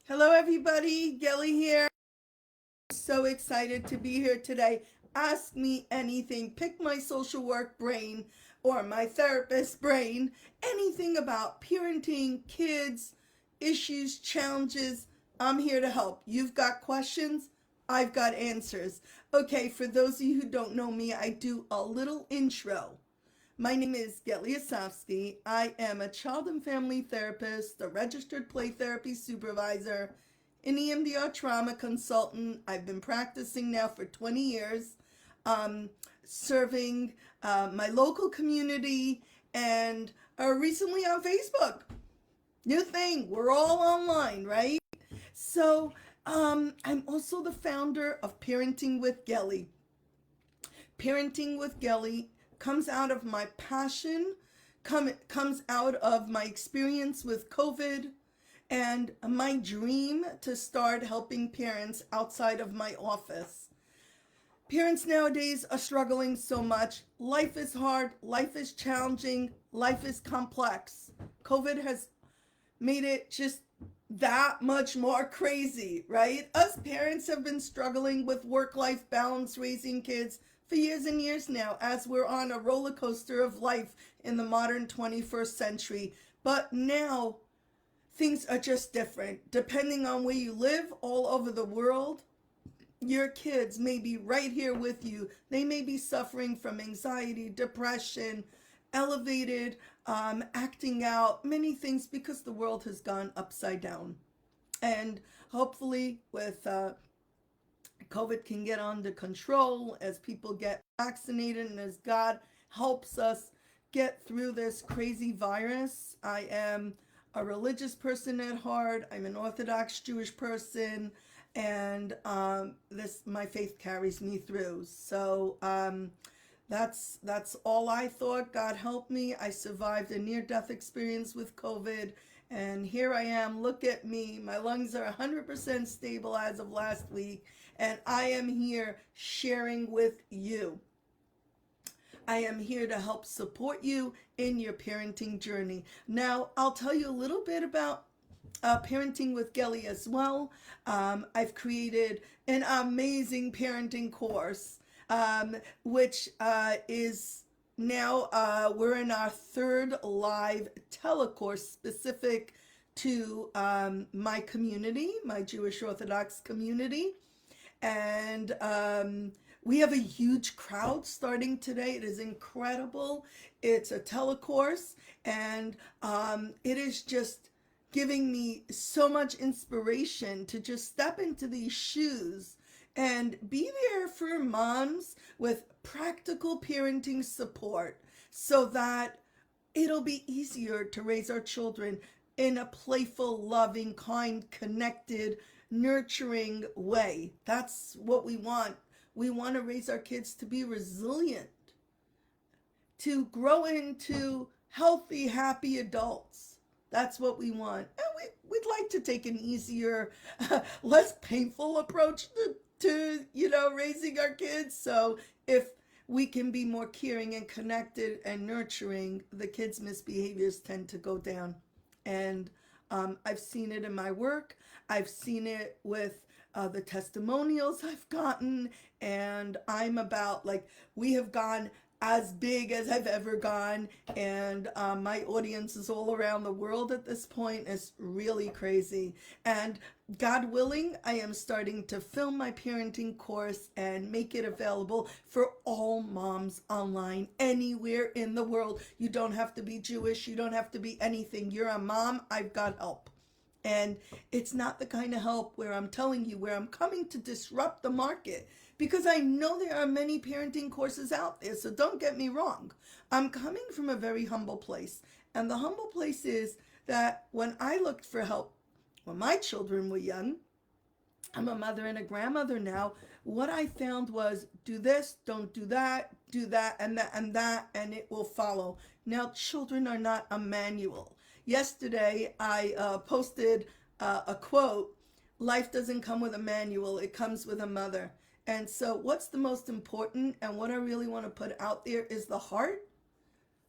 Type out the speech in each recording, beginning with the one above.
Hello, everybody. Gelly here. So excited to be here today. Ask me anything. Pick my social work brain or my therapist brain. Anything about parenting, kids, issues, challenges. I'm here to help. You've got questions. I've got answers. Okay, for those of you who don't know me, I do a little intro. My name is Gelly Asofsky. I am a child and family therapist, a registered play therapy supervisor, an EMDR trauma consultant. I've been practicing now for 20 years, serving my local community and recently on Facebook. New thing, we're all online, right? So I'm also the founder of Parenting with Gelly. Parenting with Gelly comes out of my passion, comes out of my experience with COVID, and my dream to start helping parents outside of my office. Parents nowadays are struggling so much. Life is hard, life is challenging, life is complex. COVID has made it just that much more crazy, right? Us parents have been struggling with work life balance raising kids for years and years now as we're on a roller coaster of life in the modern 21st century. But now things are just different. Depending on where you live all over the world, your kids may be right here with you. They may be suffering from anxiety, depression, elevated acting out, many things because the world has gone upside down. And hopefully, with COVID can get under control as people get vaccinated and as God helps us get through this crazy virus. I am a religious person at heart. I'm an Orthodox Jewish person, and this my faith carries me through. So that's all I thought. God help me. I survived a near-death experience with COVID, and here I am. Look at me. My lungs are 100% stable as of last week, and I am here sharing with you. I am here to help support you in your parenting journey. Now, I'll tell you a little bit about parenting with Gelly as well. I've created an amazing parenting course, which is now we're in our third live telecourse specific to my community, my Jewish Orthodox community. And we have a huge crowd starting today. It is incredible. It's a telecourse, and it is just giving me so much inspiration to just step into these shoes and be there for moms with practical parenting support so that it'll be easier to raise our children in a playful, loving, kind, connected, nurturing way. That's what we want. We want to raise our kids to be resilient, to grow into healthy, happy adults. That's what we want. And we'd like to take an easier, less painful approach to raising our kids. So if we can be more caring and connected and nurturing, the kids' misbehaviors tend to go down. And I've seen it in my work. I've seen it with the testimonials I've gotten. And I'm about, like, we have gone as big as I've ever gone. And my audience is all around the world at this point. It's really crazy. And God willing, I am starting to film my parenting course and make it available for all moms online anywhere in the world. You don't have to be Jewish. You don't have to be anything. You're a mom. I've got help. And it's not the kind of help where I'm telling you where I'm coming to disrupt the market, because I know there are many parenting courses out there. So don't get me wrong. I'm coming from a very humble place. And the humble place is that when I looked for help when my children were young, I'm a mother and a grandmother now. What I found was do this, don't do that, and that, and it will follow. Now, children are not a manual. Yesterday, I posted a quote: life doesn't come with a manual, it comes with a mother. And so, what's the most important, and what I really want to put out there is the heart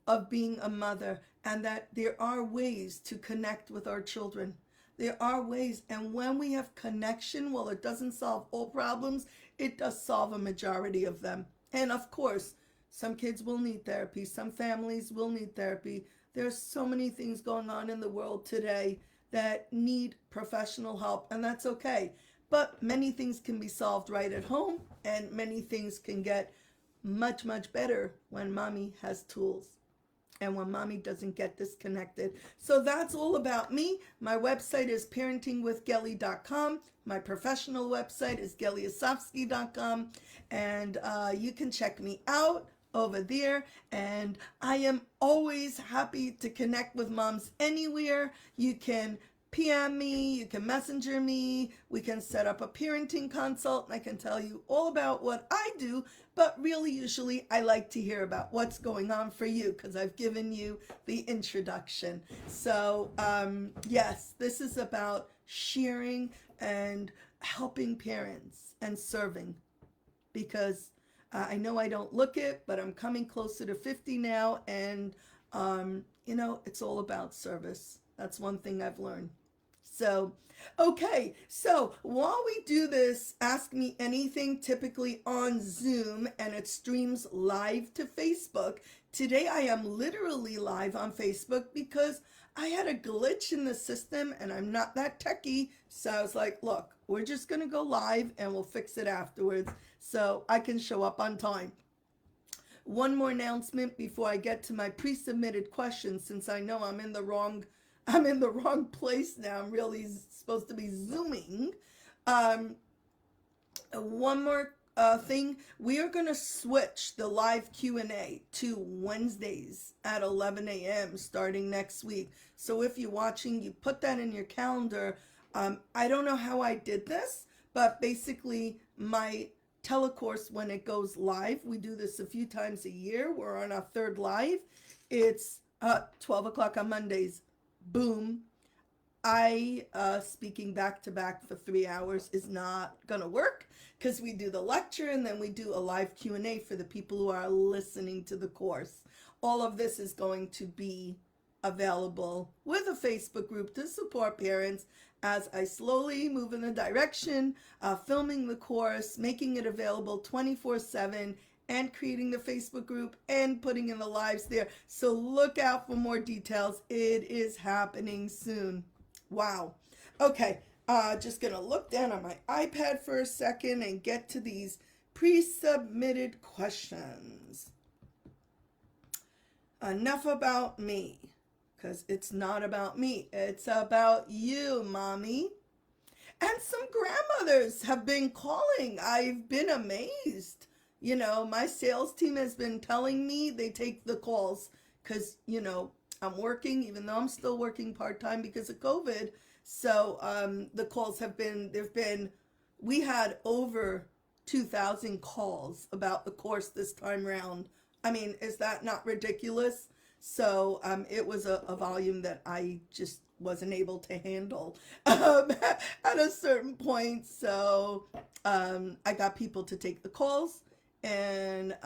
of being a mother, and that there are ways to connect with our children. There are ways. And when we have connection, while it doesn't solve all problems, it does solve a majority of them. And of course, some kids will need therapy. Some families will need therapy. There's so many things going on in the world today that need professional help, and that's okay. But many things can be solved right at home, and many things can get much, much better when mommy has tools and when mommy doesn't get disconnected. So that's all about me. My website is parentingwithgelly.com. My professional website is gellyasofsky.com. And you can check me out over there. And I am always happy to connect with moms anywhere. You can PM me, you can messenger me, we can set up a parenting consult, and I can tell you all about what I do, but really usually I like to hear about what's going on for you because I've given you the introduction. So yes, this is about sharing and helping parents and serving, because I know I don't look it, but I'm coming closer to 50 now, and it's all about service. That's one thing I've learned. So, okay, so while we do this Ask Me Anything, typically on Zoom, and it streams live to Facebook, today I am literally live on Facebook because I had a glitch in the system and I'm not that techie. So I was like, look, we're just going to go live and we'll fix it afterwards so I can show up on time. One more announcement before I get to my pre-submitted questions, since I know I'm in the wrong place now. I'm really supposed to be Zooming. One more thing. We are going to switch the live Q&A to Wednesdays at 11 a.m. starting next week. So if you're watching, you put that in your calendar. I don't know how I did this, but basically my telecourse, when it goes live, we do this a few times a year. We're on our third live. It's 12 o'clock on Mondays. Boom. Speaking back to back for 3 hours is not gonna work, because we do the lecture and then we do a live Q&A for the people who are listening to the course. All of this is going to be available with a Facebook group to support parents as I slowly move in the direction of filming the course, making it available 24/7, and creating the Facebook group and putting in the lives there. So look out for more details. It is happening soon. Wow. Okay, just gonna look down on my iPad for a second and get to these pre-submitted questions. Enough about me, because it's not about me. It's about you, mommy. And some grandmothers have been calling. I've been amazed. My sales team has been telling me they take the calls because, I'm working, even though I'm still working part-time because of COVID. So the calls we had over 2,000 calls about the course this time around. I mean, is that not ridiculous? So it was a volume that I just wasn't able to handle at a certain point. So I got people to take the calls. And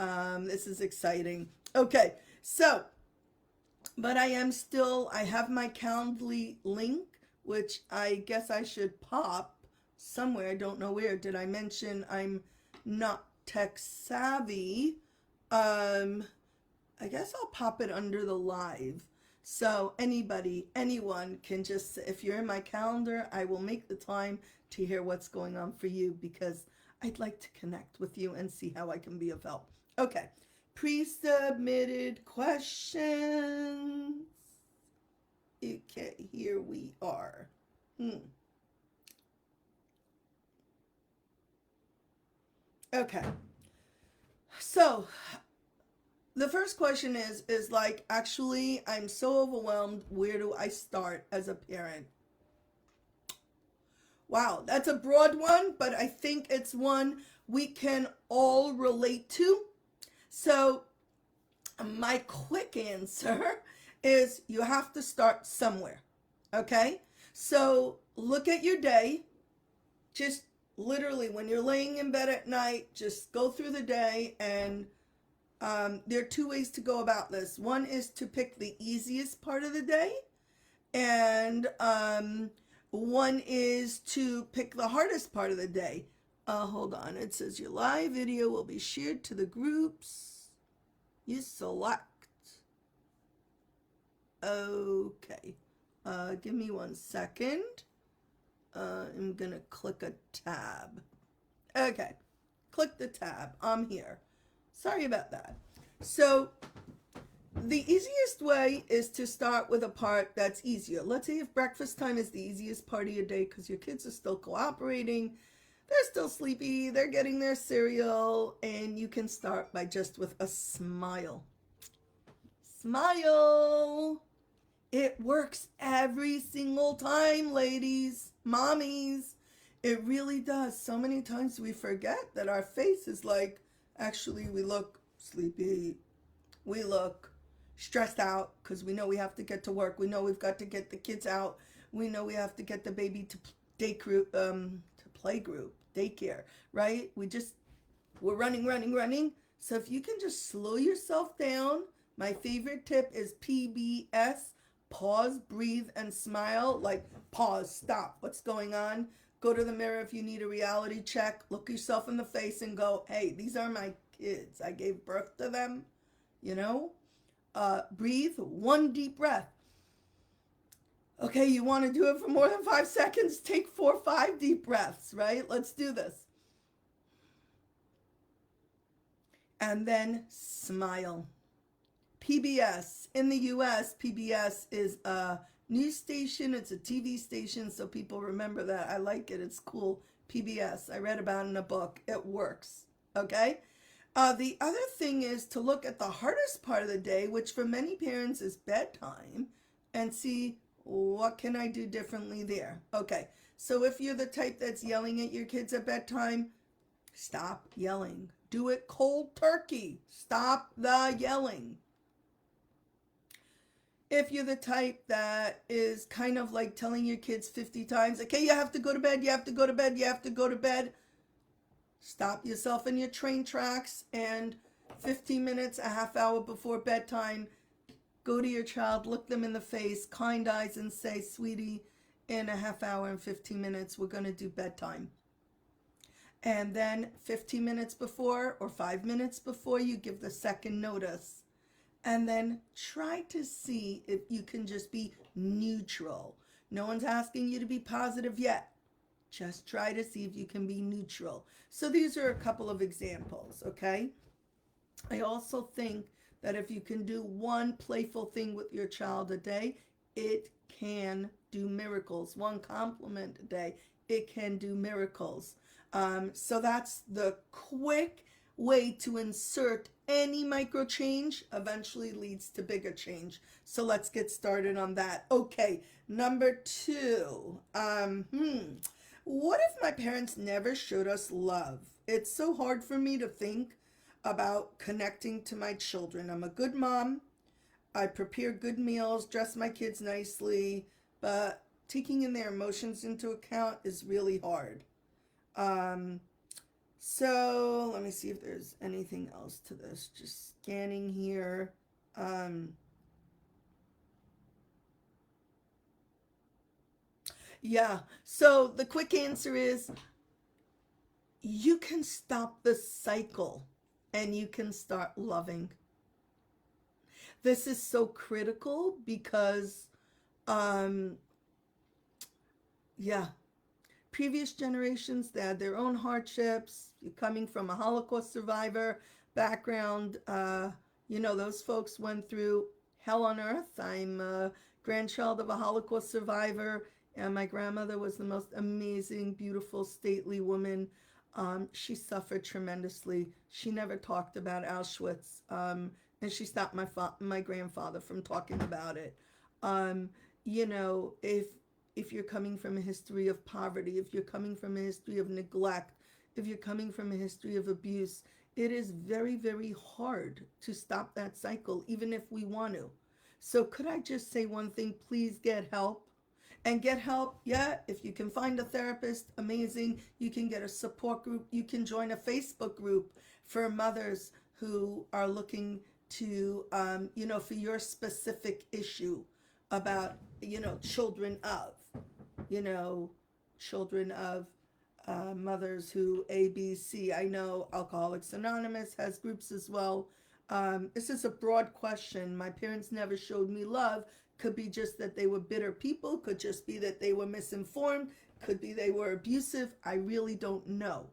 this is exciting. Okay, so, but I have my Calendly link, which I guess I should pop somewhere. I don't know where. Did I mention I'm not tech savvy? I guess I'll pop it under the live. So anyone can just, if you're in my calendar, I will make the time to hear what's going on for you, because I'd like to connect with you and see how I can be of help. Okay, pre-submitted questions. Okay, here we are. Okay, so the first question is like, actually, I'm so overwhelmed. Where do I start as a parent? Wow, that's a broad one, but I think it's one we can all relate to. So my quick answer is you have to start somewhere, okay? So look at your day. Just literally when you're laying in bed at night, just go through the day, and there are two ways to go about this. One is to pick the easiest part of the day, and One is to pick the hardest part of the day. Hold on. It says your live video will be shared to the groups you select. Okay. Give me 1 second. I'm going to click a tab. Okay. Click the tab. I'm here. Sorry about that. So the easiest way is to start with a part that's easier. Let's say if breakfast time is the easiest part of your day because your kids are still cooperating, they're still sleepy, they're getting their cereal, and you can start by just with a smile. Smile. It works every single time, ladies, mommies. It really does. So many times we forget that our face is like, actually, we look sleepy. We look stressed out because we know we have to get to work. We know we've got to get the kids out. We know we have to get the baby to playgroup, daycare, right? We're running. So if you can just slow yourself down, my favorite tip is PBS. Pause, breathe, and smile. Like, pause, stop. What's going on? Go to the mirror if you need a reality check. Look yourself in the face and go, hey, these are my kids. I gave birth to them. You know? Breathe. 1 deep breath. Okay, you want to do it for more than 5 seconds? Take 4 or 5 deep breaths, right? Let's do this. And then smile. PBS. In the US, PBS is a news station. It's a TV station, so people remember that. I like it. It's cool. PBS. I read about it in a book. It works. Okay? The other thing is to look at the hardest part of the day, which for many parents is bedtime, and see what can I do differently there. Okay, so if you're the type that's yelling at your kids at bedtime, stop yelling. Do it cold turkey. Stop the yelling. If you're the type that is kind of like telling your kids 50 times, okay, you have to go to bed, you have to go to bed, you have to go to bed, stop yourself in your train tracks, and 15 minutes, a half hour before bedtime, go to your child, look them in the face, kind eyes, and say, sweetie, in a half hour and 15 minutes, we're going to do bedtime. And then 15 minutes before or 5 minutes before, you give the second notice. And then try to see if you can just be neutral. No one's asking you to be positive yet. Just try to see if you can be neutral. So these are a couple of examples, okay? I also think that if you can do one playful thing with your child a day, it can do miracles. One compliment a day, it can do miracles. So that's the quick way to insert any micro change eventually leads to bigger change. So let's get started on that. Okay, number 2. What if my parents never showed us love? It's so hard for me to think about connecting to my children. I'm a good mom. I prepare good meals, dress my kids nicely, but taking in their emotions into account is really hard. So let me see if there's anything else to this. Just scanning here. Yeah, so the quick answer is you can stop the cycle and you can start loving. This is so critical because, yeah, previous generations, they had their own hardships. You're coming from a Holocaust survivor background. Those folks went through hell on earth. I'm a grandchild of a Holocaust survivor, and my grandmother was the most amazing, beautiful, stately woman. She suffered tremendously. She never talked about Auschwitz, and she stopped my grandfather from talking about it. If you're coming from a history of poverty, if you're coming from a history of neglect, if you're coming from a history of abuse, it is very, very hard to stop that cycle, even if we want to. So could I just say one thing? Please get help. And get help, yeah, if you can find a therapist, amazing. You can get a support group. You can join a Facebook group for mothers who are looking to, for your specific issue about, children of. you know, children of mothers who A, B, C. I know Alcoholics Anonymous has groups as well. This is a broad question. My parents never showed me love. Could be just that they were bitter people, could just be that they were misinformed, could be they were abusive. I really don't know.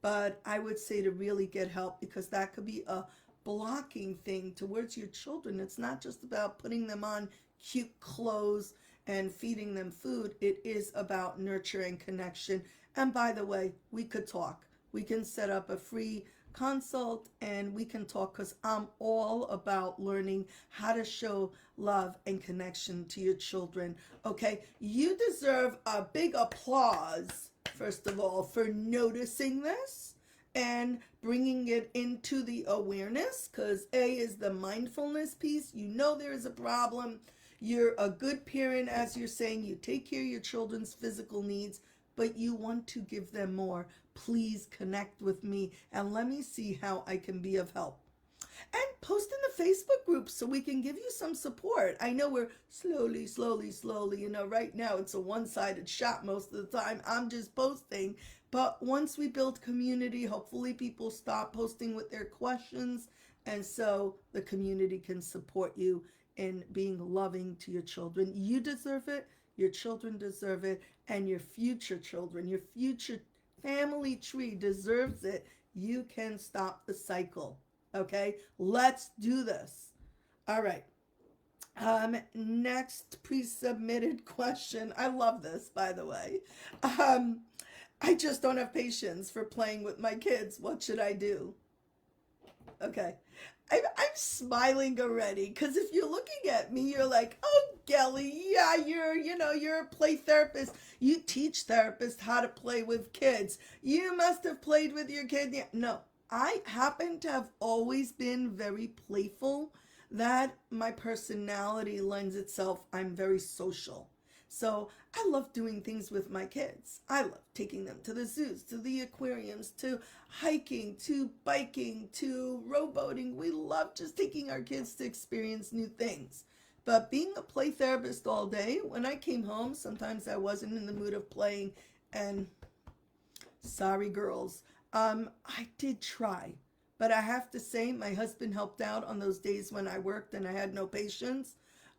But I would say to really get help, because that could be a blocking thing towards your children. It's not just about putting them on cute clothes and feeding them food. It is about nurture and connection. And by the way, we could talk. We can set up a free consult and we can talk, because I'm all about learning how to show love and connection to your children. Okay, you deserve a big applause, first of all, for noticing this and bringing it into the awareness, because A is the mindfulness piece. You know there is a problem. You're a good parent, as you're saying. You take care of your children's physical needs, but you want to give them more. Please connect with me and let me see how I can be of help. And post in the Facebook group so we can give you some support. I know we're slowly, you know, right now it's a one-sided shot most of the time. I'm just posting. But once we build community, hopefully people stop posting with their questions. And so the community can support you in being loving to your children. You deserve it. Your children deserve it. And your future children, your future family tree deserves it. You can stop the cycle. Okay, let's do this. All right. Next pre-submitted question. I love this, by the way. I just don't have patience for playing with my kids. What should I do? Okay. I'm smiling already, because if you're looking at me, you're like, oh, Gelly, yeah, you're a play therapist. You teach therapists how to play with kids. You must have played with your kid. Yeah. No, I happen to have always been very playful. That my personality lends itself. I'm very social. So I love doing things with my kids. I love taking them to the zoos, to the aquariums, to hiking, to biking, to rowboating. We love just taking our kids to experience new things. But being a play therapist all day, when I came home, sometimes I wasn't in the mood of playing. And sorry, girls, I did try. But I have to say, my husband helped out on those days when I worked and I had no patience.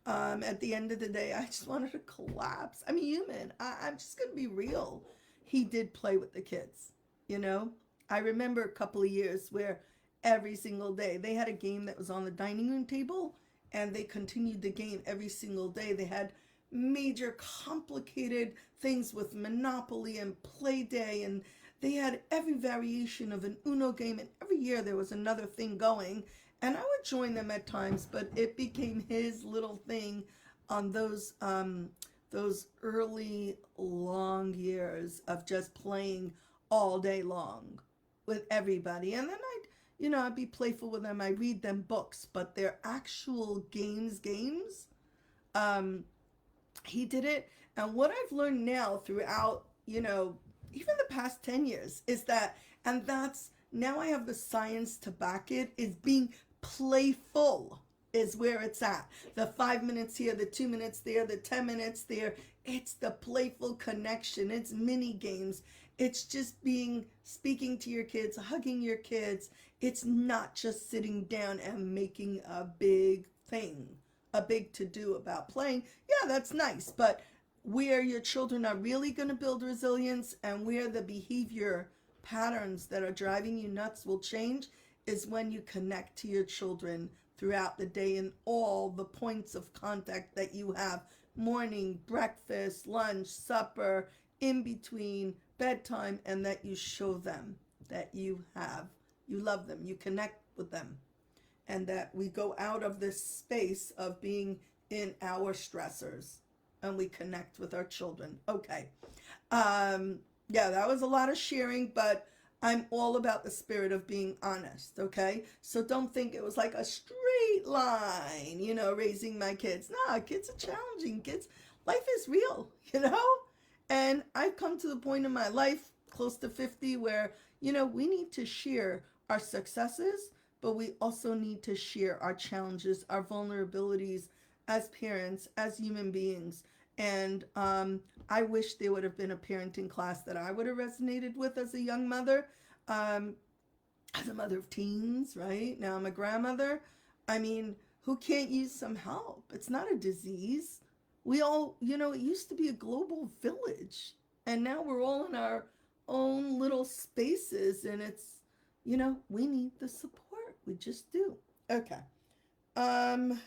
At the end of the day, I just wanted to collapse. I'm human. I'm just going to be real. He did play with the kids, you know? I remember a couple of years where every single day they had a game that was on the dining room table, and they continued the game every single day. They had major complicated things with Monopoly and Play Day, and they had every variation of an Uno game, and every year there was another thing going. And I would join them at times, but it became his little thing on those early long years of just playing all day long with everybody. And then I'd be playful with them. I read them books, but their actual games, he did it. And what I've learned now throughout, even the past 10 years is that, and that's, now I have the science to back it, is being playful is where it's at. The 5 minutes here, the 2 minutes there, the 10 minutes there. It's the playful connection. It's mini games. It's just speaking to your kids, hugging your kids. It's not just sitting down and making a big thing, a big to-do about playing. Yeah, that's nice, but where your children are really going to build resilience and where the behavior patterns that are driving you nuts will change is when you connect to your children throughout the day in all the points of contact that you have: morning, breakfast, lunch, supper, in between, bedtime, and that you show them that you love them, you connect with them, and that we go out of this space of being in our stressors and we connect with our children. Okay. Yeah, that was a lot of sharing, but I'm all about the spirit of being honest, okay? So don't think it was like a straight line, raising my kids. Nah, kids are challenging. Life is real, And I've come to the point in my life, close to 50, where, we need to share our successes, but we also need to share our challenges, our vulnerabilities as parents, as human beings. And I wish there would have been a parenting class that I would have resonated with as a young mother. Um, as a mother of teens, right? Now I'm a grandmother. I mean, who can't use some help? It's not a disease. We all, it used to be a global village. And now we're all in our own little spaces. And it's, we need the support. We just do. Okay. Um,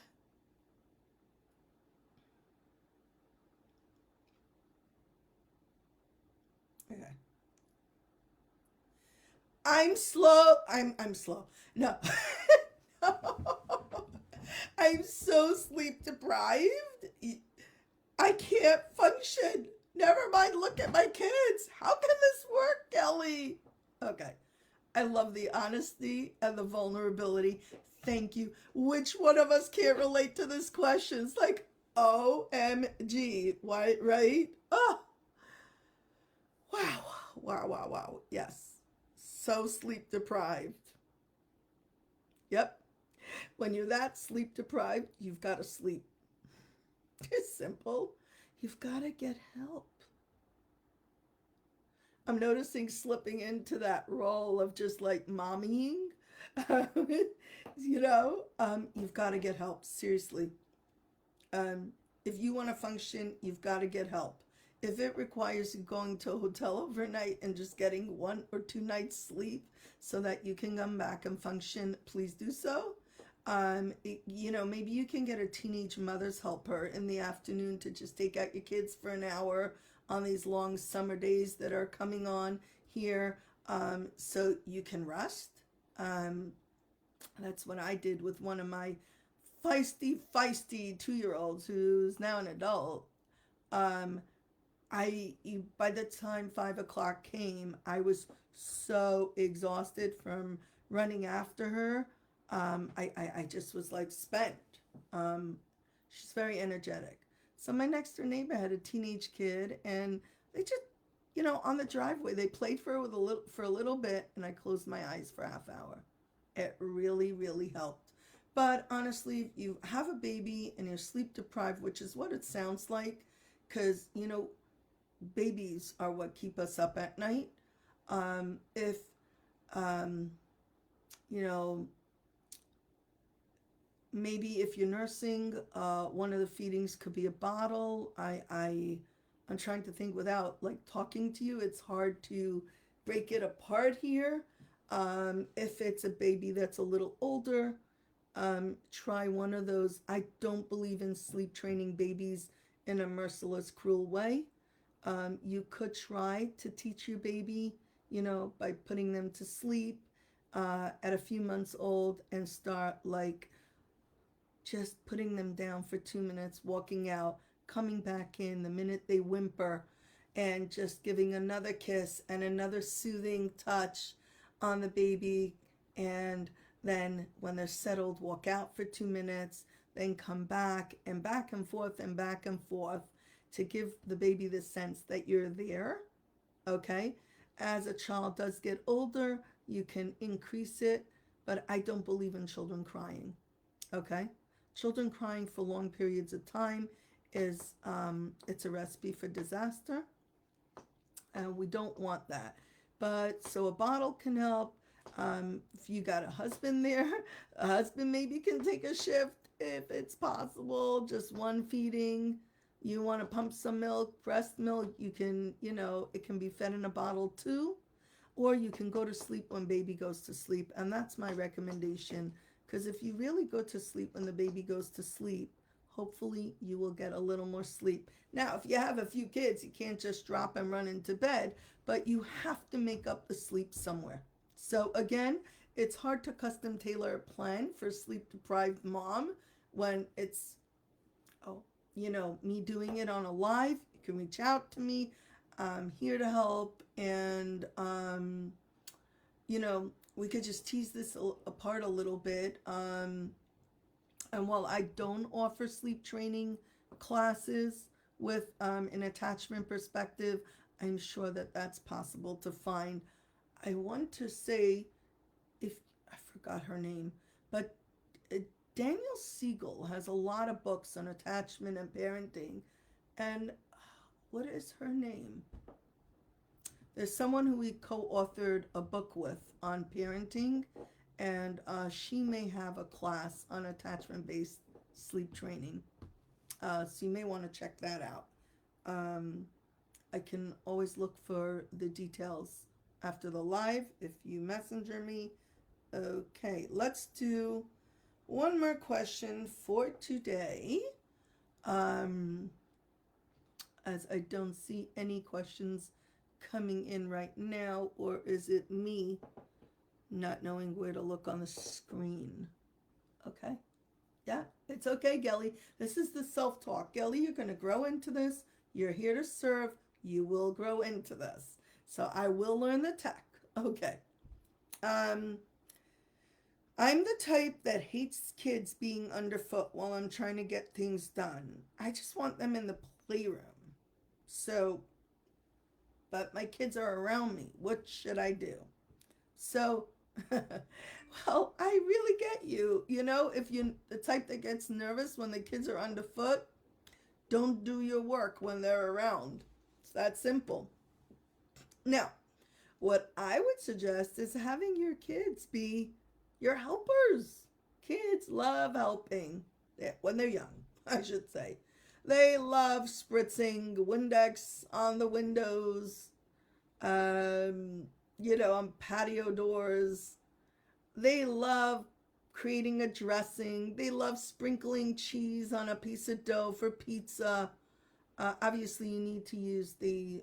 okay. I'm slow. I'm slow. No. I'm so sleep deprived. I can't function. Never mind look at my kids. How can this work, Kelly? Okay. I love the honesty and the vulnerability. Thank you. Which one of us can't relate to this question? It's like, OMG. Why, right? Oh, wow. Wow, wow, wow. Yes. So sleep deprived. Yep. When you're that sleep deprived, you've got to sleep. It's simple. You've got to get help. I'm noticing slipping into that role of just like mommying. You've got to get help. Seriously. Um, if you want to function, you've got to get help. If it requires you going to a hotel overnight and just getting 1 or 2 nights sleep so that you can come back and function, please do so. Maybe you can get a teenage mother's helper in the afternoon to just take out your kids for an hour on these long summer days that are coming on here, so you can rest. Um, that's what I did with one of my feisty 2 year olds who's now an adult. Um, I by the time 5 o'clock came, I was so exhausted from running after her. I just was like spent. Um, she's very energetic. So my next door neighbor had a teenage kid, and they just, on the driveway, they played for a little bit, and I closed my eyes for a half hour. It really, really helped. But honestly, if you have a baby and you're sleep deprived, which is what it sounds like, because babies are what keep us up at night. If um, you know maybe if you're nursing, one of the feedings could be a bottle. I'm trying to think without like talking to you. It's hard to break it apart here. If it's a baby that's a little older, try one of those. I don't believe in sleep training babies in a merciless, cruel way. You could try to teach your baby, by putting them to sleep at a few months old and start like just putting them down for 2 minutes, walking out, coming back in the minute they whimper, and just giving another kiss and another soothing touch on the baby. And then when they're settled, walk out for 2 minutes, then come back and forth and back and forth to give the baby the sense that you're there. Okay? As a child does get older, you can increase it, but I don't believe in children crying. Okay? Children crying for long periods of time is it's a recipe for disaster, and we don't want that. But so a bottle can help. If you got a husband there, a husband maybe can take a shift if it's possible. Just one feeding. You want to pump some milk, breast milk, you can, it can be fed in a bottle too. Or you can go to sleep when baby goes to sleep. And that's my recommendation. Because if you really go to sleep when the baby goes to sleep, hopefully you will get a little more sleep. Now, if you have a few kids, you can't just drop and run into bed, but you have to make up the sleep somewhere. So again, it's hard to custom tailor a plan for a sleep deprived mom when it's, oh, me doing it on a live. You can reach out to me. I'm here to help. And, we could just tease this apart a little bit. And while I don't offer sleep training classes with an attachment perspective, I'm sure that that's possible to find. I want to say, if I forgot her name, but uh, Daniel Siegel has a lot of books on attachment and parenting. And what is her name? There's someone who we co-authored a book with on parenting, and she may have a class on attachment-based sleep training. So you may want to check that out. I can always look for the details after the live if you messenger me. Okay, let's do one more question for today. As I don't see any questions coming in right now, or is it me not knowing where to look on the screen? Okay. Yeah, it's okay, Gelly. This is the self-talk. Gelly, you're going to grow into this. You're here to serve. You will grow into this. So I will learn the tech. Okay. I'm the type that hates kids being underfoot while I'm trying to get things done. I just want them in the playroom. So, but my kids are around me. What should I do? So, well, I really get you. You know, if you're the type that gets nervous when the kids are underfoot, don't do your work when they're around. It's that simple. Now, what I would suggest is having your kids be your helpers. Kids love helping when they're young, I should say. They love spritzing Windex on the windows, on patio doors. They love creating a dressing. They love sprinkling cheese on a piece of dough for pizza. Obviously, you need to use the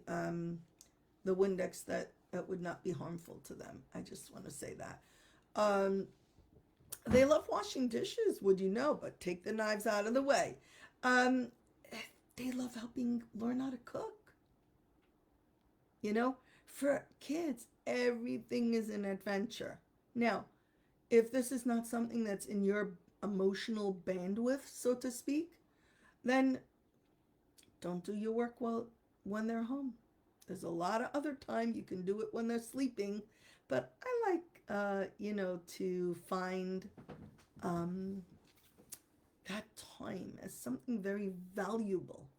Windex that would not be harmful to them. I just want to say that. They love washing dishes, would you know? But take the knives out of the way. They love helping learn how to cook. You know, for kids, everything is an adventure. Now, if this is not something that's in your emotional bandwidth, so to speak, then don't do your work when they're home. There's a lot of other time you can do it when they're sleeping, but I like, to find that time as something very valuable.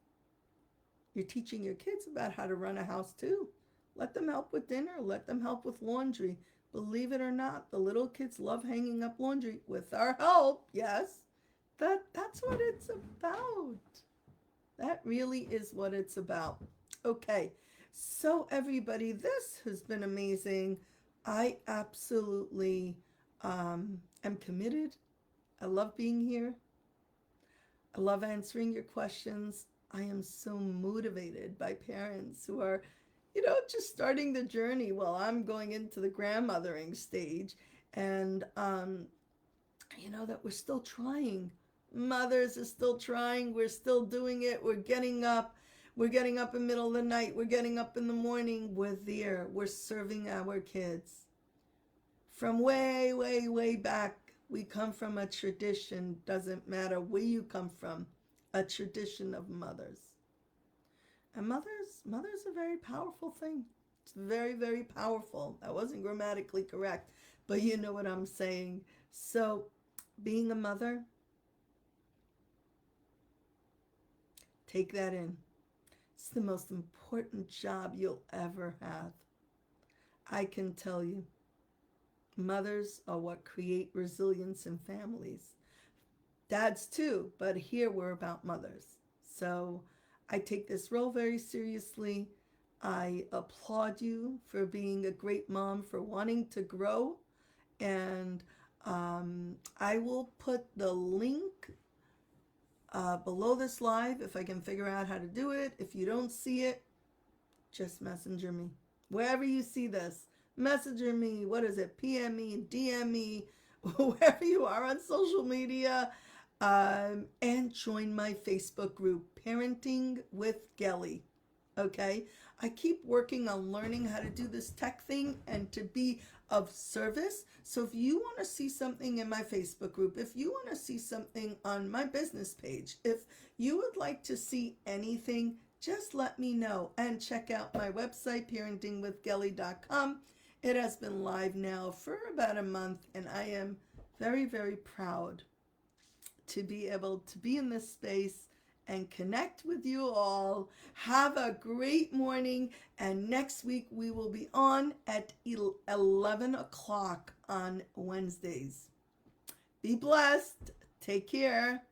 You're teaching your kids about how to run a house too. Let them help with dinner. Let them help with laundry. Believe it or not, the little kids love hanging up laundry with our help. Yes, that's what it's about. That really is what it's about. Okay, so everybody, this has been amazing. I absolutely am committed. I love being here. I love answering your questions. I am so motivated by parents who are, just starting the journey while I'm going into the grandmothering stage. And, that we're still trying. Mothers are still trying. We're still doing it. We're getting up. We're getting up in the middle of the night. We're getting up in the morning. We're there. We're serving our kids. From way, way, way back, we come from a tradition. Doesn't matter where you come from. A tradition of mothers. And mothers are a very powerful thing. It's very, very powerful. That wasn't grammatically correct, but you know what I'm saying. So, being a mother, take that in. It's the most important job you'll ever have. I can tell you, mothers are what create resilience in families. Dads too, but here we're about mothers. So I take this role very seriously. I applaud you for being a great mom, for wanting to grow. And I will put the link below this live if I can figure out how to do it. If you don't see it, just messenger me. Wherever you see this, messenger me. What is it? PM me, DM me, wherever you are on social media. And join my Facebook group, Parenting with Gelly. Okay? I keep working on learning how to do this tech thing and to be of service. So if you want to see something in my Facebook group, if you want to see something on my business page, if you would like to see anything, just let me know. And check out my website, parentingwithgelly.com. It has been live now for about a month, and I am very, very proud to be able to be in this space and connect with you all. Have a great morning. And next week we will be on at 11 o'clock on Wednesdays. Be blessed. Take care.